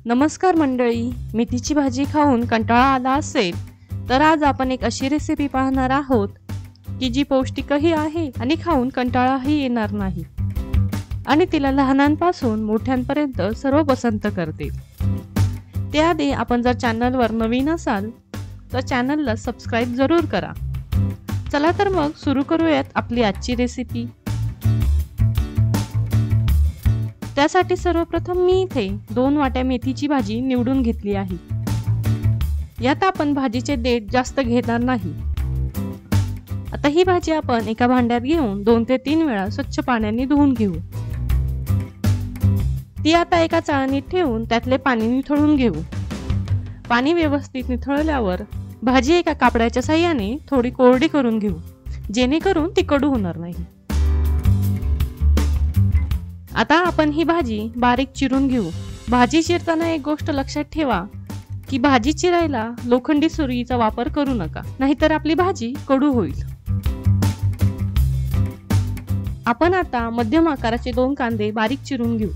नमस्कार मंडळी, मेथीची भाजी खाऊन कंटाळा आला असेल तर आज आपण एक अशी रेसिपी पाहणार आहोत की जी पौष्टिकही आहे आणि खाऊन कंटाळाही येणार नाही आणि तिला लहानांपासून मोठ्यांपर्यंत सर्व पसंत करतील। त्याआधी आपण जर चॅनलवर नवीन असाल तर चॅनलला सबस्क्राइब जरूर करा। चला तर मग सुरू करूयात आपली आजची रेसिपी। त्यासाठी सर्वप्रथम मी इथे 2 वाट्या मेथीची भाजी निवडून घेतली आहे। यात आपण भाजीचे देठ जास्त घेणार नाही। आता ही भाजी आपण एका भांड्यात घेऊन 2 ते 3 वेळा स्वच्छ पाण्याने धुवून घेऊ। ती आता एका चाळणीत ठेवून त्यातले पाणी निथळून घेऊ। पाणी व्यवस्थित निथळल्यावर भाजी एका कापडाच्या साहाय्याने थोडी कोरडी करून घेऊ, जेणेकरून ती कडू होणार नाही। आता आपण ही भाजी बारीक चिरून घेऊ। भाजी चिरताना एक गोष्ट लक्षात ठेवा की भाजी चिरायला लोखंडी सुरीचा वापर करू नका, नाहीतर आपली भाजी कडू होईल। आपण आता मध्यम आकाराचे 2 कांदे बारीक चिरून घेऊ।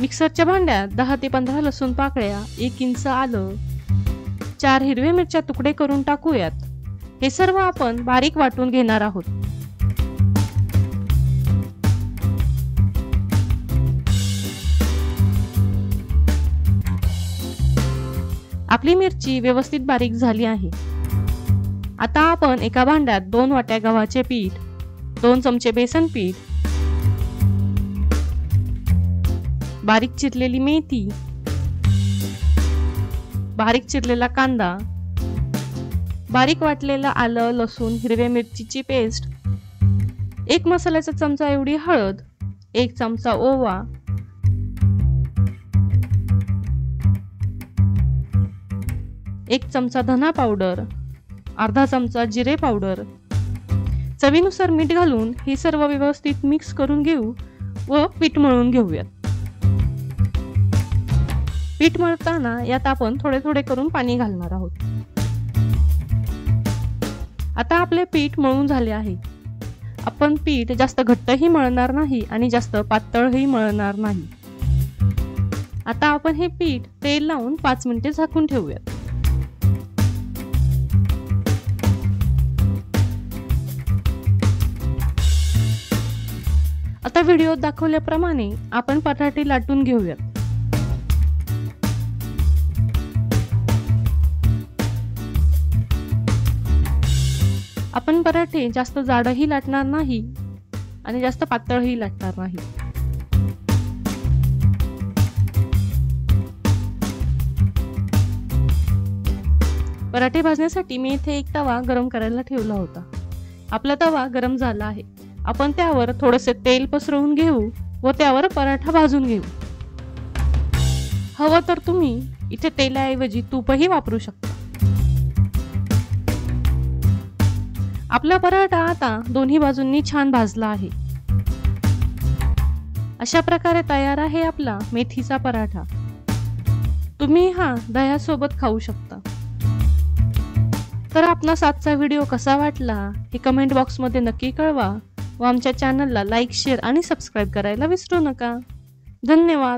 मिक्सरच्या भांड्यात 10 ते 15 लसूण पाकळ्या, 1 इंच आलं, 4 हिरव्या मिरच्या तुकडे करून टाकूयात। हे सर्व आपण बारीक वाटून घेणार आहोत। आपली मिरची व्यवस्थित बारीक झाली आहे। आता आपण एका भांड्यात 2 वाट्या गव्हाचे पीठ, 2 चमचे बेसन पीठ, बारीक चिरलेली मेथी, बारीक चिरलेला कांदा, बारीक वाटलेला आलं, लसूण, हिरव्या मिरचीची पेस्ट, 1 मसाल्याचा चमचा एवढी हळद, 1 चमचा ओवा, 1 चमचा धना पावडर, अर्धा चमचा जिरे पावडर, चवीनुसार मीठ घालून हे सर्व व्यवस्थित मिक्स करून घेऊ व पीठ मळून घेऊयात। पीठ मळताना यात आपण थोडे थोडे करून पाणी घालणार आहोत। आता आपले पीठ मळून झाले आहे। आपण पीठ जास्त घट्टही मळणार नाही आणि जास्त पातळही मळणार नाही। आता आपण हे पीठ तेल लावून 5 मिनिटे झाकून ठेवूयात। आता व्हिडिओत दाखवल्याप्रमाणे आपण बटाटे लाटून घेऊयात। आपण पराठे जास्त जाडही लाटणार नाही आणि जास्त पातळही लाटणार नाही। पराठे भाजण्यासाठी मी इथे एक तवा गरम करायला ठेवला होता। आपला तवा गरम झाला आहे। आपण त्यावर थोडेसे तेल पसरवून घेऊ व त्यावर पराठा भाजून घेऊ। हवं तर तुम्ही इथे तेलाऐवजी तूपही वापरू शकता। आपला पराठा आता दोन्ही बाजूंनी छान भाजला आहे। अशा प्रकारे तयार आहे आपला मेथीचा पराठा। तुम्ही हा दह्यासोबत खाऊ शकता। तर आपणास आजचा व्हिडिओ कसा वाटला हे कमेंट बॉक्स मध्ये नक्की कळवा व आमच्या चॅनलला लाईक, शेअर आणि सबस्क्राइब करायला विसरू नका। धन्यवाद।